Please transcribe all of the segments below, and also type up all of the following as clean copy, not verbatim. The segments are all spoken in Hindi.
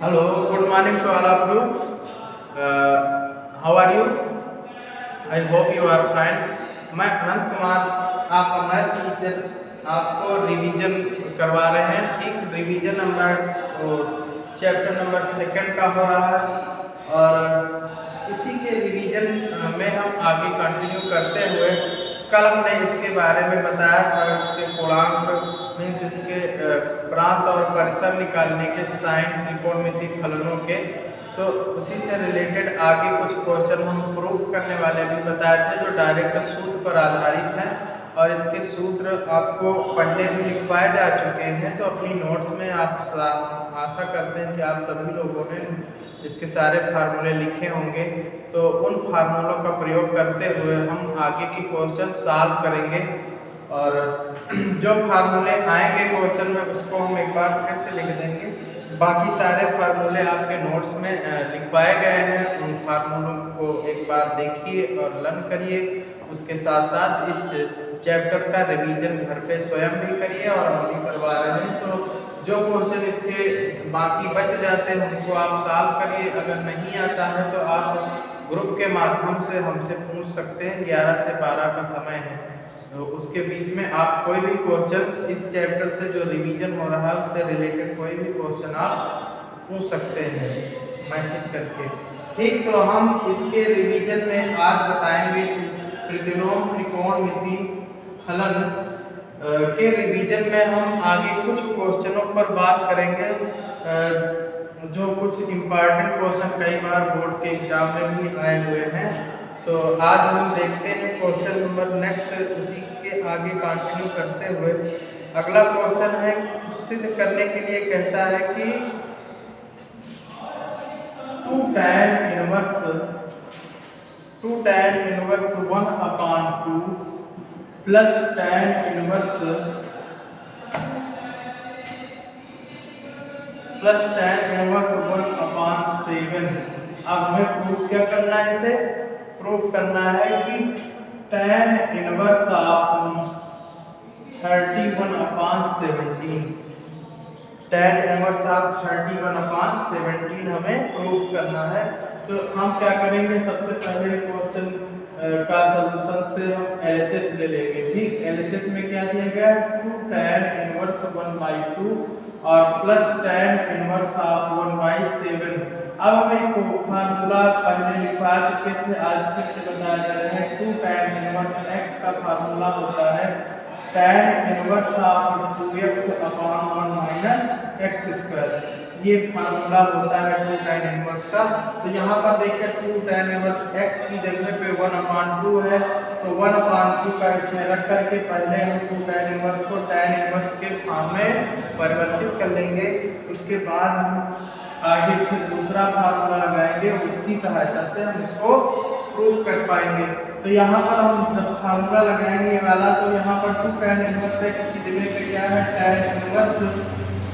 Hello, good morning to all of you. How are you? I hope you are fine. मैं अनंत कुमार आपका मैथ्स टीचर आपको रिवीजन करवा रहे हैं। ठीक, रिवीजन चैप्टर नंबर 2 का हो रहा है और इसी के रिवीजन में हम आगे कंटिन्यू करते हुए कल हमने इसके बारे में बताया था, इसके पूर्णांक मीन्स इसके प्रांत और परिसर निकालने के साइन त्रिकोणमिति फलनों के, तो उसी से रिलेटेड आगे कुछ क्वेश्चन हम प्रूफ करने वाले भी बताए थे जो डायरेक्ट सूत्र पर आधारित हैं और इसके सूत्र आपको पहले भी लिखवाए जा चुके हैं। तो अपनी नोट्स में आप आशा करते हैं कि आप सभी लोगों ने इसके सारे फार्मूले लिखे होंगे, तो उन फार्मूलों का प्रयोग करते हुए हम आगे की क्वेश्चन सॉल्व करेंगे और जो फार्मूले आएंगे क्वेश्चन में उसको हम एक बार फिर से लिख देंगे। बाकी सारे फार्मूले आपके नोट्स में लिखवाए गए हैं, उन फार्मूलों को एक बार देखिए और लर्न करिए। उसके साथ साथ इस चैप्टर का रिवीजन घर पे स्वयं भी करिए और हम भी करवा रहे हैं। तो जो क्वेश्चन इसके बाकी बच जाते हैं उनको आप सॉल्व करिए। अगर नहीं आता है तो आप ग्रुप के माध्यम से हमसे पूछ सकते हैं। 11 से 12 का समय है, तो उसके बीच में आप कोई भी क्वेश्चन इस चैप्टर से जो रिवीजन हो रहा है उससे रिलेटेड कोई भी क्वेश्चन आप पूछ सकते हैं मैसेज करके। ठीक, तो हम इसके रिवीजन में आज बताएंगे प्रतिलोम त्रिकोणमिति फलन के रिवीजन में हम आगे कुछ क्वेश्चनों पर बात करेंगे जो कुछ इम्पॉर्टेंट क्वेश्चन कई बार बोर्ड के एग्जाम में भी आए हुए हैं। तो आज हम देखते हैं क्वेश्चन नंबर नेक्स्ट, उसी के आगे कंटिन्यू करते हुए अगला क्वेश्चन है सिद्ध करने के लिए कहता है कि 2 tan inverse 1/2 plus tan inverse 1/7। अब हमें प्रूफ क्या करना है, इसे प्रूफ करना है कि tan inverse of 31/17 tan inverse of 31/17 हमें प्रूफ करना है। तो हम क्या करेंगे, सबसे पहले क्वेश्चन का सलूशन से हम LHS ले लेंगे। ठीक, LHS में क्या दिया गया है 2 tan इनवर्स 1/2 और प्लस tan इनवर्स ऑफ 1/7। अब हमें फार्मूला पहले लिखवा चुके थे, आज फिर से बताया जा रहा है। 2 tan इनवर्स x का फार्मूला होता है tan inverse of 2x/1 minus x²। ये फार्मूला होता है 2 tan इनवर्स का। तो यहाँ पर देखिए 2 tan इनवर्स x की जगह पे 1/2 है, तो 1/2 का इसमें रख करके पहले हम 2 tan इनवर्स को tan इनवर्स के फॉर्म में परिवर्तित कर लेंगे। उसके बाद हम आगे फिर दूसरा फार्मूला लगाएंगे, उसकी सहायता से हम इसको प्रूफ कर पाएंगे। तो यहाँ पर हम जब फार्मूला लगाएंगे वाला, तो यहाँ पर 2 tan इनवर्स x की जगह पे क्या है tan इनवर्स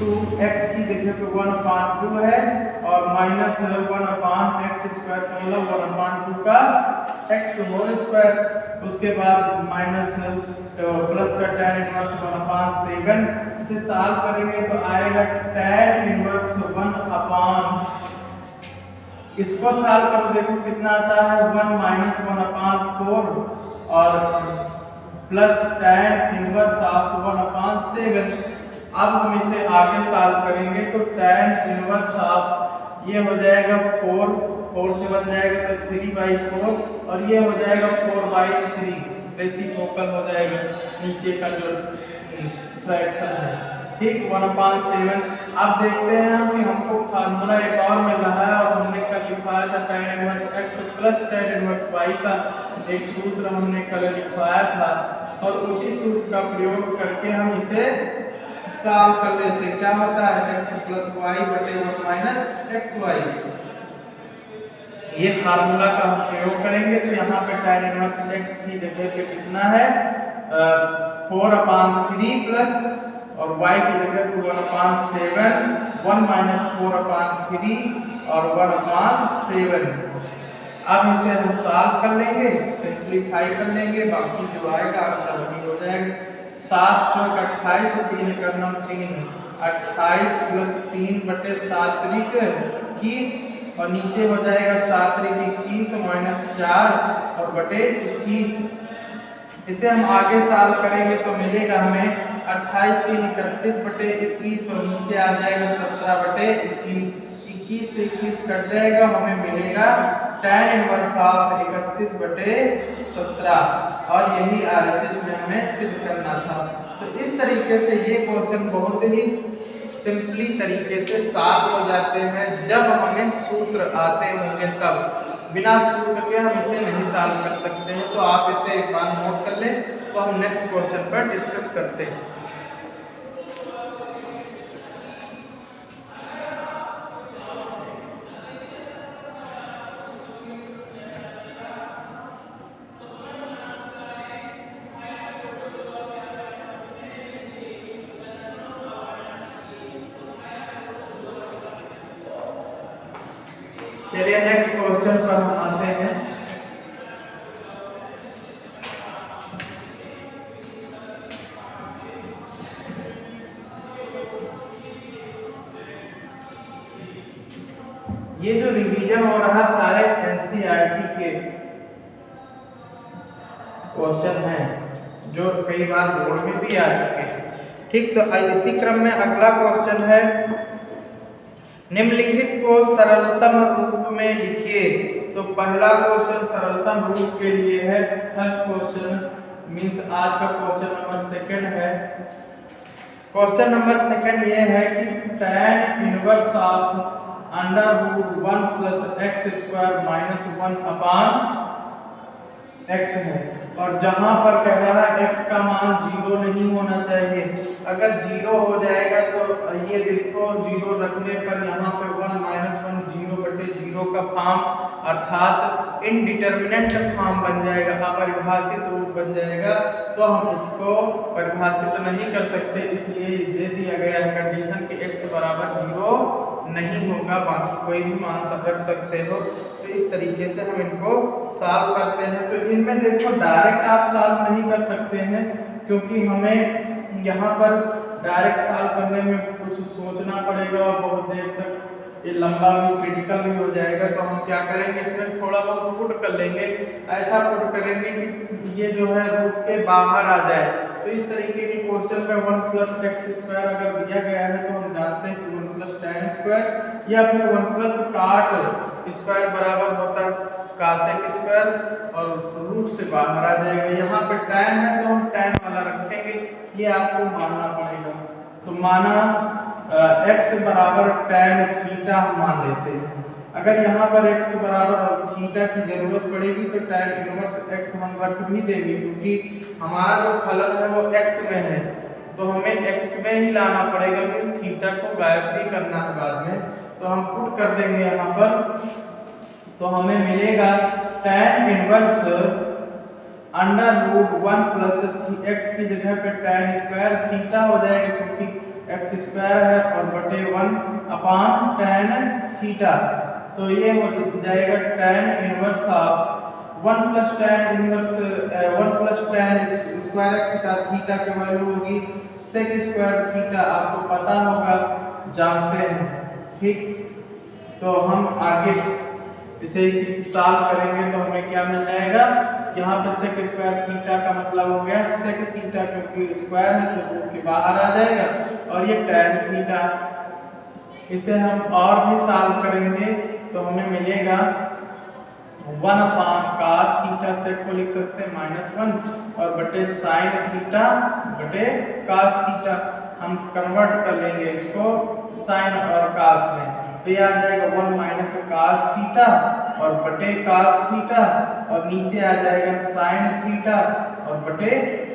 2x की जगह पे 1/2 है और माइनस 1/x² मतलब 1/2 का x²। उसके बाद माइनस प्लस का tan इनवर्स 1/7। इसे सॉल्व करेंगे तो आएगा tan इनवर्स 1/, इसको सॉल्व करो, देखो कितना आता है 1 माइनस 1/4 और प्लस tan इनवर्स ऑफ 1/7। अब हम इसे आगे सॉल्व करेंगे तो tan इनवर्स ऑफ ये हो जाएगा 4 से बन जाएगा तो 3/4 और ये हो जाएगा 4/3, रेसिप्रोकल हो जाएगा नीचे का जो फ्रैक्शन है। ठीक, 1/7। अब देखते हैं हम कि हमको फार्मूला एक और मिल रहा है और हमने कल लिखवाया था tan inverse x plus tan inverse y का एक सूत्र हमने कल लिखवाया था और उसी सूत्र का प्रयोग करके हम इसे सॉल्व कर लेते हैं। क्या होता है x प्लस y बटे 1 माइनस xy। ये फार्मूला का हम प्रयोग करेंगे तो यहाँ पे tan इनवर्स x की जगह पे कितना है 4/3 प्लस और y की जगह पे 1/7, 1 माइनस 4/3 और 1/7। अब इसे हम सॉल्व कर लेंगे, सिंप्लीफाई कर लेंगे, बाकी जो आएगा आंसर वही हो जाएगा। 7 × 28 और 3 × 9 3 28 प्लस 3 बटे 7 त्रिक 21 और नीचे हो जाएगा 7 त्रिक 21 माइनस 4 और बटे 21। इसे हम आगे सॉल्व करेंगे तो मिलेगा हमें 28 3 31 बटे 21 और नीचे आ जाएगा 17 बटे 21। 21 से 21 कट जाएगा, हमें मिलेगा tan इनवर्स ऑफ 31 बटे 17 और यही RHS में हमें सिद्ध करना था। तो इस तरीके से ये क्वेश्चन बहुत ही सिंपली तरीके से सॉल्व हो जाते हैं जब हमें सूत्र आते होंगे तब। बिना सूत्र के हम इसे नहीं सॉल्व कर सकते हैं। तो आप इसे एक बार नोट कर लें, तो हम नेक्स्ट क्वेश्चन पर डिस्कस करते हैं। चलिए नेक्स्ट क्वेश्चन पर हम आते हैं। ये जो रिवीजन हो रहा सारे एनसीईआरटी के क्वेश्चन हैं जो कई बार बोर्ड में भी आ चुके हैं। ठीक, तो इसी क्रम में अगला क्वेश्चन है, निम्नलिखित को सरलतम रूप में लिखिए। तो पहला क्वेश्चन सरलतम रूप के लिए है। फर्स्ट क्वेश्चन मींस आज का क्वेश्चन नंबर सेकंड है। क्वेश्चन नंबर सेकंड ये है कि tan inverse of √1 plus x square minus 1 upon x है और जहां पर कह रहा है x का मान 0 नहीं होना चाहिए। अगर 0 हो जाएगा तो ये देखो 0 रखने पर यहाँ पे 1 माइनस 1 0 बटे 0 का फॉर्म अर्थात इनडिटर्मिनेंट फॉर्म बन जाएगा, अपरिभाषित रूप बन जाएगा। तो हम इसको परिभाषित नहीं कर सकते, इसलिए दे दिया गया है कंडीशन कि x बराबर 0 नहीं होगा, बाकी कोई भी मान सब रख सकते हो। तो इस तरीके से हम इनको सॉल्व करते हैं। तो इनमें देखो डायरेक्ट आप सॉल्व नहीं कर सकते हैं क्योंकि हमें यहाँ पर डायरेक्ट सॉल्व करने में कुछ सोचना पड़ेगा और बहुत देर तक ये लंबा भी क्रिटिकल भी हो जाएगा। तो हम क्या करेंगे, इसमें थोड़ा बहुत पुट कर लेंगे, ऐसा पुट करेंगे कि ये जो है रूट के बाहर आ जाए। तो इस तरीके की क्वेश्चन में 1 प्लस एक्स स्क्वायर अगर दिया गया है तो हम जानते हैं कि 1 प्लस tan स्क्वायर या फिर 1 प्लस काट स्क्वायर बराबर होता है कासेक स्क्वायर और रूट से बाहर आ जाएगा। यहाँ पे tan है तो हम tan वाला रखेंगे, ये आपको मानना पड़ेगा। तो माना x बराबर tan थीटा हम मान लेते हैं। अगर यहाँ पर x बराबर थीटा की जरूरत पड़ेगी तो tan इनवर्स x हम रख भी देंगे क्योंकि हमारा जो फलन है वो x में है, तो हमें x में ही लाना पड़ेगा, मींस थीटा को गायब भी करना है बाद में। तो हम पुट कर देंगे यहाँ पर, तो हमें मिलेगा tan इनवर्स √1 प्लस x की जगह पे tan स्क्वायर थीटा हो जाएगा क्योंकि x स्क्वायर है और बटे 1 अपान tan थीटा। तो ये हो जाएगा tan inverse of 1 plus tan square x का थीटा की वैल्यू होगी sec स्क्वायर थीटा, आपको पता होगा, जानते हैं। ठीक, तो हम आगे इसे सॉल्व करेंगे तो हमें क्या मिल जाएगा, यहाँ पे sec स्क्वायर थीटा का मतलब हो गया sec थीटा क्योंकि स्क्वायर है तो रूट के बाहर आ जाएगा और ये tan थीटा। इसे हम और भी सॉल्व करेंगे तो हमें मिलेगा 1 अपान cos थीटा, sec को लिख सकते हैं -1 और बटे sin थीटा बटे cos थीटा। हम कन्वर्ट कर लेंगे इसको sin और cos में, तो ये आ जाएगा 1 माइनस cos थीटा और बटे cos थीटा और नीचे आ जाएगा sin थीटा और बटे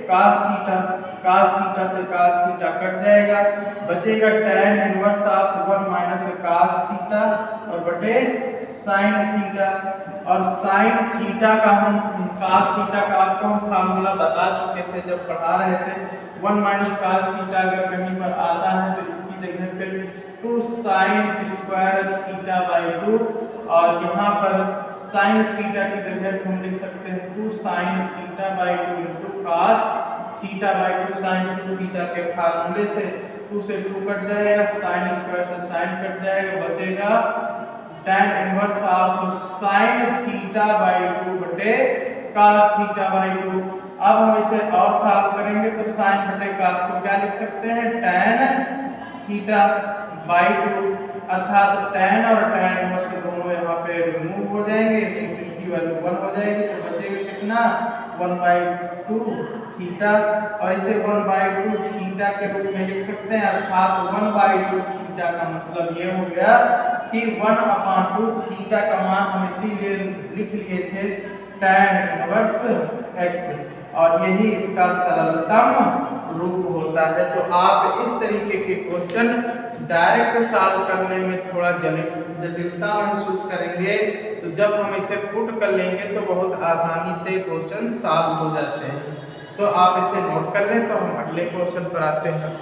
cos थीटा। cos थीटा से cos थीटा कट जाएगा, बचेगा tan inverse of 1 minus cos theta और बटे sin थीटा। और sin थीटा का हम cos थीटा का आपको हम फार्मूला बता चुके थे जब पढ़ा रहे थे। 1 माइनस cos थीटा अगर कहीं पर आता है तो इसकी जगह पे 2 sin स्क्वायर थीटा बाई 2 और यहाँ पर sin थीटा की जगह हम लिख सकते हैं 2 sin theta by 2 into cos theta by 2 sin 2 theta के फार्मूले से। 2 से 2 कट जाएगा, साइन स्क्वायर से साइन कट जाएगा, बचेगा tan inverse of sine theta by 2 बटे cos थीटा बाई 2। अब हम इसे और सॉल्व करेंगे तो साइन बटे cos को क्या लिख सकते हैं, tan थीटा बाई 2, अर्थात tan और tan इनवर्स दोनों यहाँ पे रिमूव हो जाएंगे, मींस इसकी वैल्यू 1 हो जाएगी, तो बचेगा कितना 1/2 थीटा, और इसे 1/2 थीटा के रूप में लिख सकते हैं, अर्थात 1/2 थीटा का मतलब ये हो गया कि 1/2 थीटा का मान हम इसीलिए लिख लिए थे tan इनवर्स x, और यही इसका सरलतम रूप होता है। तो आप इस तरीके के क्वेश्चन डायरेक्ट सॉल्व करने में थोड़ा जटिलता महसूस करेंगे, तो जब हम इसे पुट कर लेंगे तो बहुत आसानी से क्वेश्चन सॉल्व हो जाते हैं। तो आप इसे नोट कर लें, तो हम अगले क्वेश्चन पर आते हैं।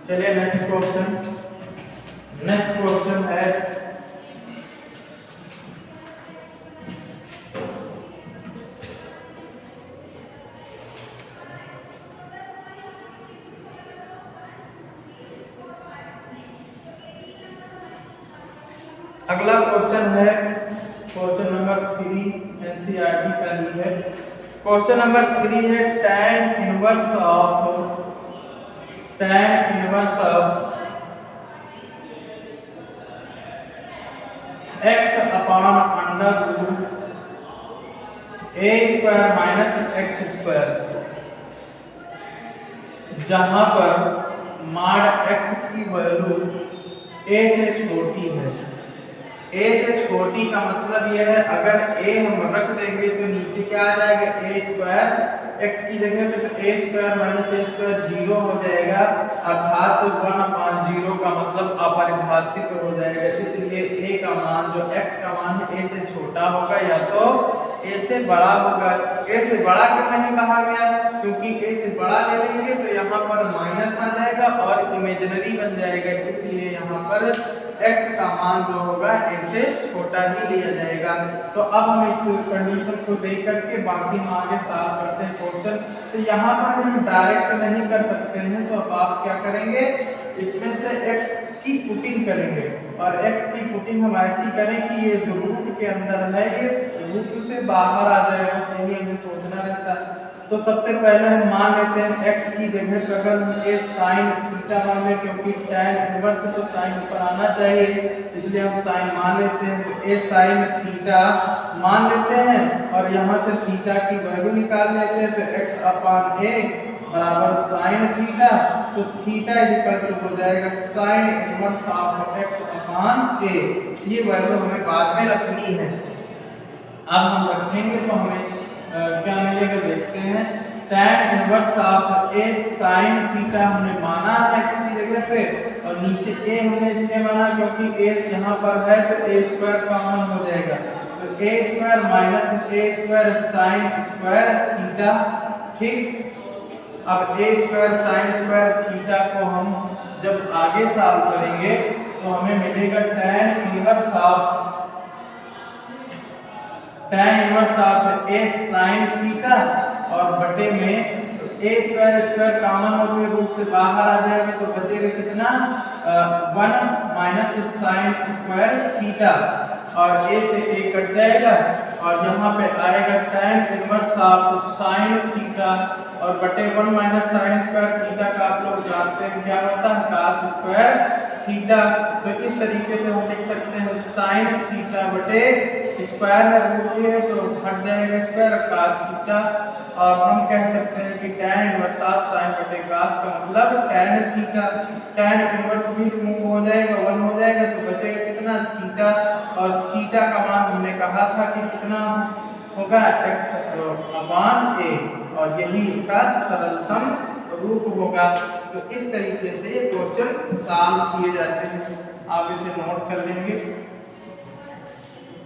चलिए नेक्स्ट क्वेश्चन है अगला क्वेश्चन है क्वेश्चन नंबर 3, एनसीईआरटी का ही है। क्वेश्चन नंबर 3 है tan inverse of x upon under root a square minus x square, जहां पर माड x की वैल्यू a से छोटी है। a से छोटी का मतलब यह है, अगर a हम रख देंगे तो नीचे क्या आ जाएगा, a स्क्वायर x की जगह पे, तो a square minus a square 0 हो जाएगा, अर्थात 1/0 का मतलब अपरिभाषित हो जाएगा। इसलिए a का मान जो x का मान है a से छोटा होगा या तो a से बड़ा होगा। a से बड़ा क्यों नहीं कहा गया, क्योंकि a से बड़ा ले लेंगे तो यहाँ पर माइनस आ जाएगा और इमेजिनरी बन जाएगा, इसलिए यहाँ पर x का मान जो होगा a से छोटा ही लिया जाएगा। तो अब हम इस कंडीशन को देख करके बाकी हम आगे सॉल्व करते हैं क्वेश्चन। तो यहाँ पर हम डायरेक्ट नहीं कर सकते हैं, तो अब आप क्या करेंगे, इसमें से x की पुटिंग करेंगे, और x की पुटिंग हम ऐसी करें कि ये जो रूट के अंदर है ये रूट से बाहर आ जाएगा, सही हमें सोचना रहता है। तो सबसे पहले हम मान लेते हैं x की जगह पर अगर हम a साइन थीटा मान लें, क्योंकि tan इनवर्स तो साइन ऊपर आना चाहिए, इसलिए हम साइन मान लेते हैं। तो a साइन थीटा मान लेते हैं और यहाँ से थीटा की वैल्यू निकाल लेते हैं, तो x अपान a बराबर साइन थीटा, तो थीटा इज इक्वल टू हो जाएगा sign inverse of x upon a। ये वैल्यू हमें बाद में रखनी है। अब हम रखेंगे तो हमें क्या मिलेगा देखते हैं। tan inverse of a sin theta हमने माना है x की जगह पे, और नीचे a हमने इसलिए माना क्योंकि a यहाँ पर है तो a स्क्वायर कॉमन हो जाएगा, तो a square minus a square sin square theta. ठीक, अब a square sin square theta को हम जब आगे सॉल्व करेंगे तो हमें मिलेगा tan inverse of a sin theta, और बटे में a स्क्वायर कॉमन होकर रूट से बाहर आ जाएगा, तो बचेगा कितना 1 माइनस साइन स्क्वायर थीटा, और a से a कट जाएगा, और यहाँ पे आएगा tan inverse of sine theta, और बटे 1 माइनस साइन स्क्वायर थीटा का आप लोग जानते हैं क्या होता है, cos स्क्वायर थीटा। तो इस तरीके से हम लिख सकते हैं साइन थीटा बटे स्क्वायर है रूट है तो हट जाएगा स्क्वायर cos थीटा, और हम कह सकते हैं कि tan इनवर्स ऑफ साइन बटे cos का मतलब tan थीटा। tan इनवर्स भी रिमूव हो जाएगा, 1 हो जाएगा, तो बचेगा कितना थीटा, और थीटा का मान हमने कहा था कि कितना होगा x अपान a, और यही इसका सरलतम रूप होगा। तो इस तरीके से ये क्वेश्चन सॉल्व किए जाते हैं, आप इसे नोट कर लेंगे।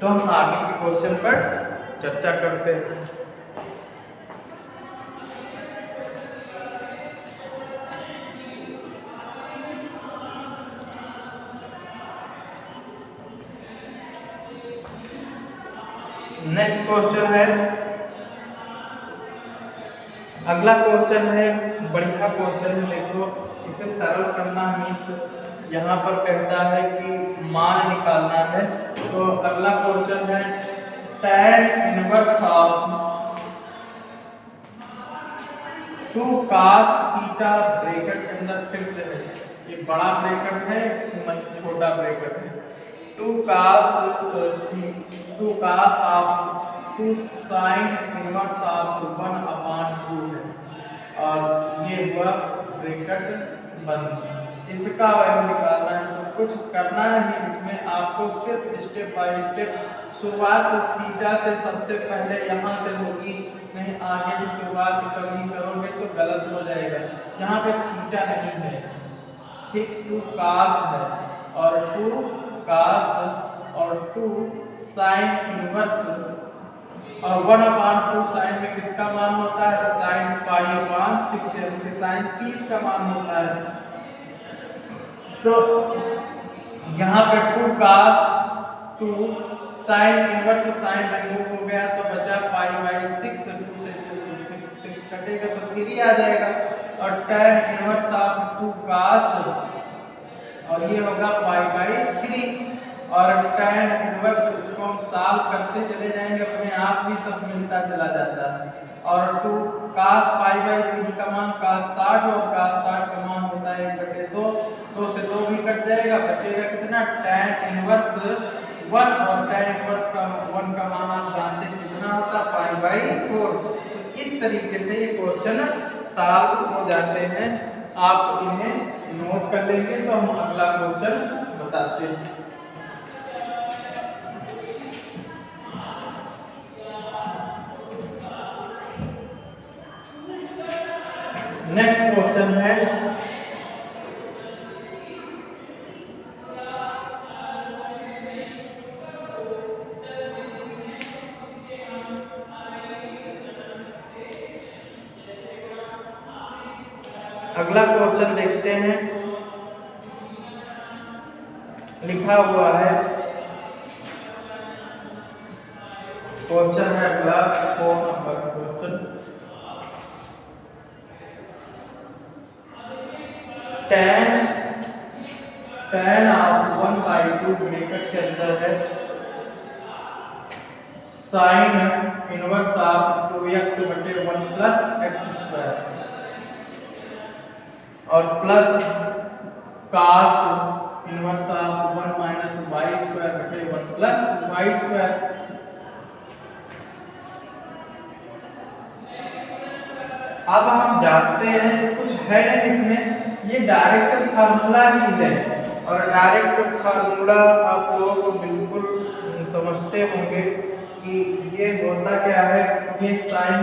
तो हम आगे के क्वेश्चन पर चर्चा करते हैं। नेक्स्ट क्वेश्चन है, अगला क्वेश्चन है बढ़िया क्वेश्चन है। देखो इसे सरल करना मीन्स यहाँ पर कहता है कि मान निकालना है। तो अगला क्वेश्चन है tan inverse of 2 cos theta bracket के अंदर फिर से है, ये बड़ा ब्रैकेट है छोटा ब्रैकेट है, 2 cos of 2 sin inverse of 1/2 है और ये हुआ ब्रैकेट बंद। इसका वैल्यू निकालना है तो कुछ करना नहीं, इसमें आपको सिर्फ स्टेप बाय स्टेप शुरुआत थीटा से सबसे पहले यहाँ से होगी, नहीं आगे से शुरुआत कभी करोगे तो गलत हो जाएगा। यहाँ पे थीटा नहीं है, ठीक 2 cos है और 2 cos और 2 sin इनवर्स और 1/2 साइन में किसका मान होता है, साइन π/6 यानी कि साइन 30 का मान होता है। तो यहाँ पे 2 cos 2 sine inverse sine remove हो गया तो बचा π/6, 2 से 6 कटेगा तो 3 आ जाएगा और tan इनवर्स ऑफ 2 cos और ये होगा π/3 और tan इनवर्स इसको हम सॉल्व करते चले जाएंगे, अपने आप ही सब मिलता चला जाता है। और 2 cos π/3 का मान cos 60 और cos 60 का मान होता है 1/2, 2 से 2 भी कट जाएगा, बचेगा कितना tan इनवर्स 1 और tan इनवर्स का 1 का मान आप जानते हैं कितना होता है π/4। तो इस तरीके से ये क्वेश्चन सॉल्व हो जाते हैं, आप इन्हें नोट कर लेंगे तो हम अगला क्वेश्चन बताते हैं। नेक्स्ट क्वेश्चन है अगला क्वेश्चन देखते हैं, लिखा हुआ है क्वेश्चन है अगला 4 number question, tan of 1/2 bracket के अंदर है sine inverse of 2x/1 plus x² और plus cos inverse of 1 minus y² plus y²। अब हम जानते हैं कुछ है नहीं इसमें, ये डायरेक्ट फार्मूला ही है और डायरेक्ट फार्मूला आप लोग बिल्कुल समझते होंगे कि ये होता क्या है। ये साइन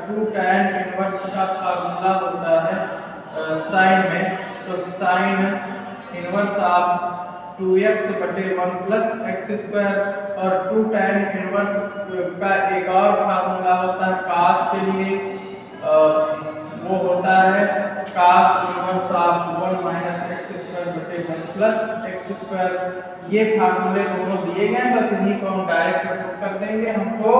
2 tan इनवर्स का फार्मूला होता है साइन में, तो sign inverse of 2x/1 plus x² और 2 tan इनवर्स का एक और फार्मूला होता है cos के लिए, वो होता है cos inverse of 1 minus x² plus x²। ये फार्मूले दोनों दिए गए, बस इन्हीं को हम डायरेक्ट पुट कर देंगे, हमको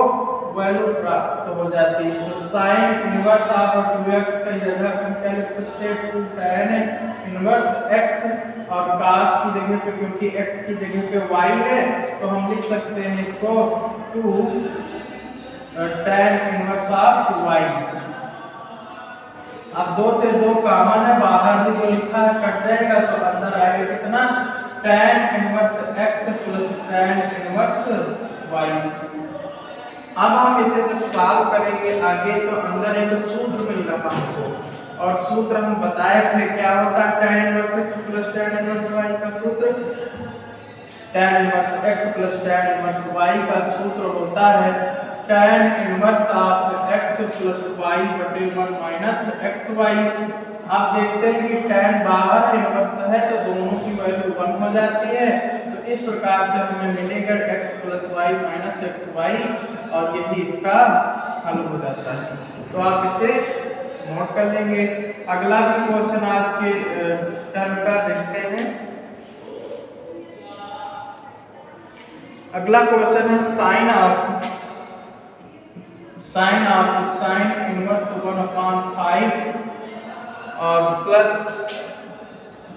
वैल्यू प्राप्त हो जाती है। तो साइन इनवर्स ऑफ 2x की जगह हम क्या लिख सकते हैं, 2 tan इनवर्स x और cos की जगह पे, क्योंकि x की जगह पे y है तो हम लिख सकते हैं इसको 2 tan इनवर्स ऑफ y। अब 2 से 2 कॉमन है, बाहर भी जो लिखा है कट जाएगा तो अंदर आएगा कितना, tan inverse x plus tan inverse y। अब हम इसे जब सॉल्व करेंगे आगे तो अंदर एक सूत्र मिल रहा हमको, और सूत्र हम बताए थे क्या होता है, tan inverse x plus tan inverse y का सूत्र, tan inverse x plus tan inverse y का सूत्र होता है tan inverse of x plus y/1 minus xy। आप देखते हैं कि tan बाहर इनवर्स है तो दोनों की वैल्यू 1 हो जाती है, तो इस प्रकार से हमें मिलेगा x plus y minus xy और यही इसका हल हो जाता है। तो आप इसे नोट कर लेंगे। अगला भी क्वेश्चन आज के टर्म का देखते हैं। अगला क्वेश्चन है साइन ऑफ साइन इनवर्स 1/5 और प्लस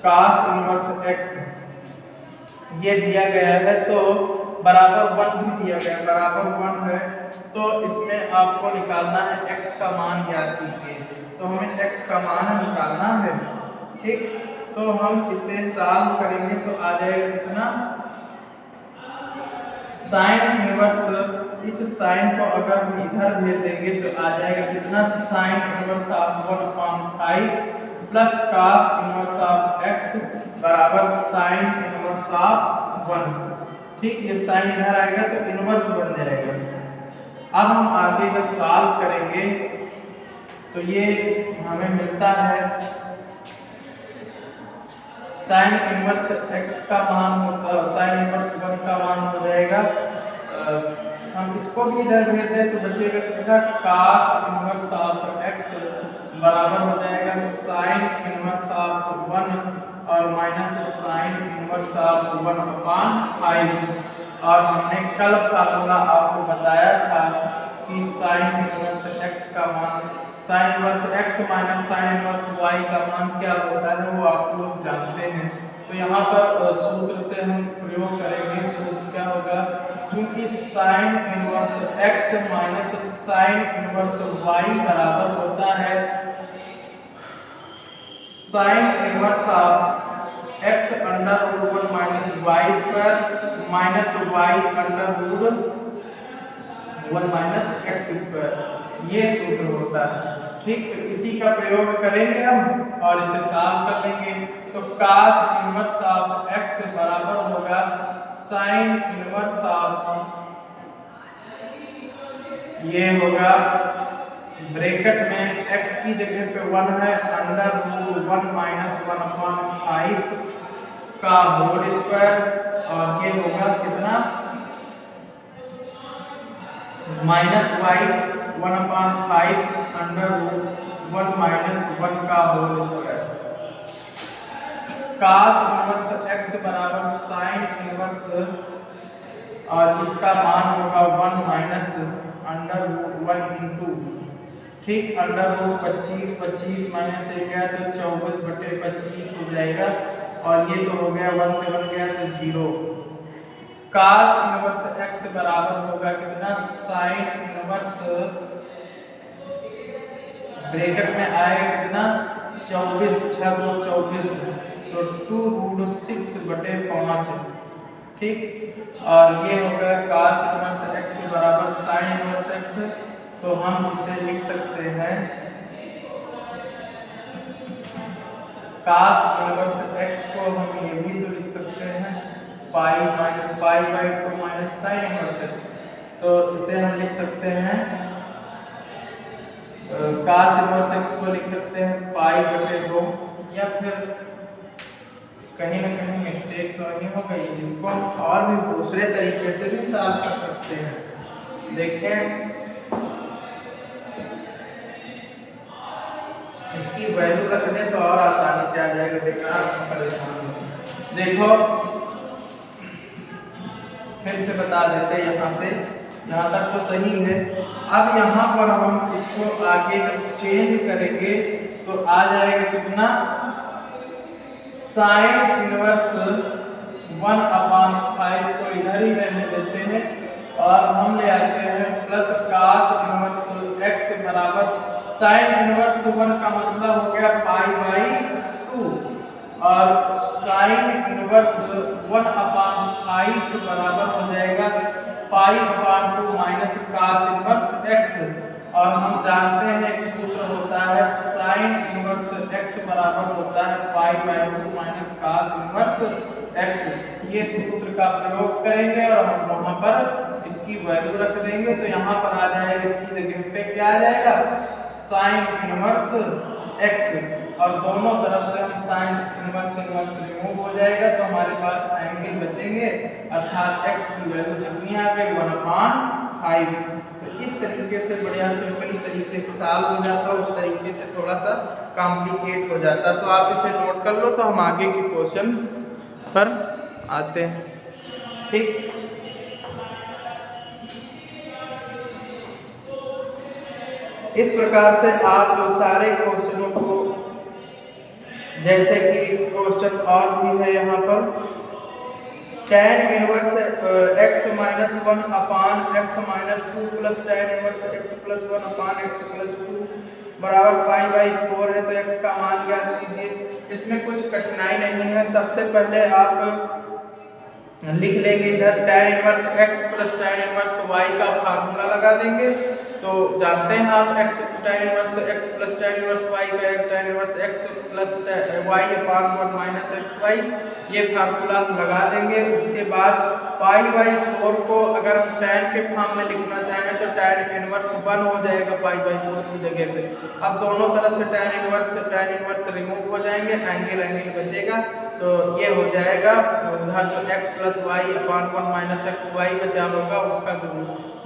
कास इनवर्स x ये दिया गया है। तो बराबर 1 भी दिया गया, बराबर 1 है। तो इसमें आपको निकालना है x का मान ज्ञात कीजिए। तो हमें x का मान निकालना है, ठीक। तो हम इसे सॉल्व करेंगे तो आ जाएगा कितना, साइन इनवर्स, इस साइन को अगर हम इधर भेज देंगे तो आ जाएगा कितना, sine inverse of 1/5 plus cos inverse of x बराबर साइन इनवर्स ऑफ 1, ठीक। ये साइन इधर आएगा तो इनवर्स बन जाएगा। अब हम आगे जब सॉल्व करेंगे तो ये हमें मिलता है साइन इनवर्स x का मान होता है, साइन इनवर्स 1 का मान हो जाएगा, हम इसको भी इधर भेज दें तो बचेगा कितना, कास इनवर्स ऑफ x बराबर हो जाएगा साइन इनवर्स ऑफ 1 और माइनस साइन इनवर्स ऑफ 1/5। और हमने कल फार्मूला आपको बताया था कि साइन इनवर्स x का मान, sign inverse x minus sine inverse y का मान क्या होता है वो आप लोग जानते हैं। तो यहाँ पर सूत्र से हम प्रयोग करेंगे। सूत्र क्या होगा, क्योंकि sine inverse x minus sine inverse y बराबर होता है sine inverse of x under root 1 minus y square minus y under root 1 minus x square, ये सूत्र होता है, ठीक। तो इसी का प्रयोग करेंगे हम और इसे सॉल्व कर लेंगे। तो कास इनवर्स ऑफ x बराबर होगा साइन इनवर्स ऑफ, ये होगा ब्रैकेट में x की जगह पे 1 है, अंडर रूट 1 माइनस 1/5 का होल स्क्वायर, और ये होगा कितना, minus y 1/5 under root 1 minus 1 का whole square. Cos inverse x बराबर साइन इनवर्स, और इसका मान होगा 1 माइनस अंडर रूट 1 इंटू, ठीक, अंडर रूट 25 माइनस 1 गया तो 24/25 हो जाएगा, और ये तो हो गया 1 से 1 गया तो 0। कास इनवर्स x बराबर होगा कितना, साइन इनवर्स ब्रैकेट में आएगा कितना, 24 तो 2√6/5, ठीक। और ये होगा कास इनवर्स x बराबर साइन इनवर्स x। तो हम इसे लिख सकते हैं कास इनवर्स x को हम ये भी तो लिख सकते हैं pi minus pi by 2 minus sine inverse x। तो इसे हम लिख सकते हैं कास इनवर्स x को लिख सकते हैं पाई/2, या फिर कहीं ना कहीं मिस्टेक तो नहीं हो गई, जिसको हम और भी दूसरे तरीके से भी सॉल्व कर सकते हैं। देखें इसकी वैल्यू रख दें तो और आसानी से आ जाएगा, बेकार परेशान। देखो फिर से बता देते हैं, यहाँ से यहाँ तक तो सही है। अब यहाँ पर हम इसको आगे जब चेंज करेंगे तो आ जाएगा कितना, साइन इनवर्स 1/5 को इधर ही रहने देते हैं और हम ले आते हैं प्लस कास इनवर्स x बराबर साइन इनवर्स 1 का मतलब हो गया पाई/2, और साइन इनवर्स 1/5 बराबर हो जाएगा पाई/2 माइनस कास इनवर्स x। और हम जानते हैं एक सूत्र होता है साइन इनवर्स x बराबर होता है पाई/2 माइनस कास इनवर्स x। ये सूत्र का प्रयोग करेंगे और हम वहां पर इसकी वैल्यू रख देंगे। तो यहाँ पर आ जाएगा, इसकी जगह पे क्या आ जाएगा, साइन इनवर्स x, और दोनों तरफ से हम साइन इनवर्स रिमूव हो जाएगा तो हमारे पास एंगल बचेंगे, अर्थात x की वैल्यू कितनी आ गई, 1/5। तो इस तरीके से बढ़िया सिंपली तरीके से सॉल्व हो जाता है, उस तरीके से थोड़ा सा कॉम्प्लिकेट हो जाता है। तो आप इसे नोट कर लो, तो हम आगे के क्वेश्चन पर आते हैं, ठीक। इस प्रकार से आप सारे क्वेश्चनों को, जैसे कि क्वेश्चन और भी है यहाँ पर, tan इनवर्स x माइनस 1 अपान x minus 2 plus tan inverse x plus 1 अपान x प्लस 2 बराबर पाई बाई 4 है। तो x का मान ज्ञात कीजिए। इसमें कुछ कठिनाई नहीं है। सबसे पहले आप लिख लेंगे इधर tan inverse x plus tan inverse y का फार्मूला लगा देंगे। तो जानते हैं आप x tan inverse x plus tan inverse y का tan inverse x plus y अपान 1 माइनस xy, ये फार्मूला हम लगा देंगे। उसके बाद पाई बाई 4 को अगर हम tan के फॉर्म में लिखना चाहें तो tan इनवर्स 1 हो जाएगा पाई बाई 4 की जगह पे। अब दोनों तरफ से tan इनवर्स रिमूव हो जाएंगे, एंगल बचेगा। तो ये हो जाएगा उधर जो x प्लस वाई अपान 1 माइनस एक्स वाई बचा होगा उसका जो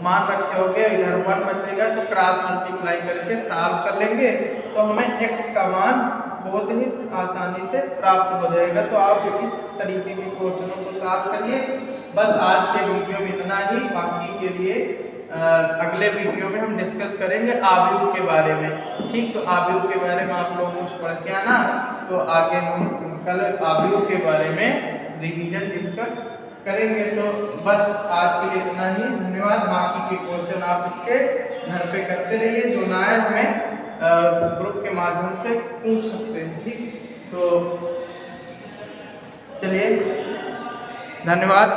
मान रखे होंगे, इधर 1 बचेगा। तो क्रॉस मल्टीप्लाई करके सॉल्व कर लेंगे तो हमें x का मान बहुत ही आसानी से प्राप्त हो जाएगा। तो आप इस तरीके के क्वेश्चनों को सॉल्व करिए। बस आज के वीडियो में इतना ही। बाकी के लिए अगले वीडियो में हम डिस्कस करेंगे आव्यूह के बारे में। ठीक, तो आव्यूह के बारे में आप लोग कुछ पढ़ के आना। तो आगे हम कल आव्यूह के बारे में रिवीजन डिस्कस करेंगे। तो बस आज के लिए इतना ही। धन्यवाद। बाकी के क्वेश्चन आप इसके घर पे करते रहिए। जो ना है हमें ग्रुप के माध्यम से पूछ सकते हैं। ठीक, तो चलिए, धन्यवाद।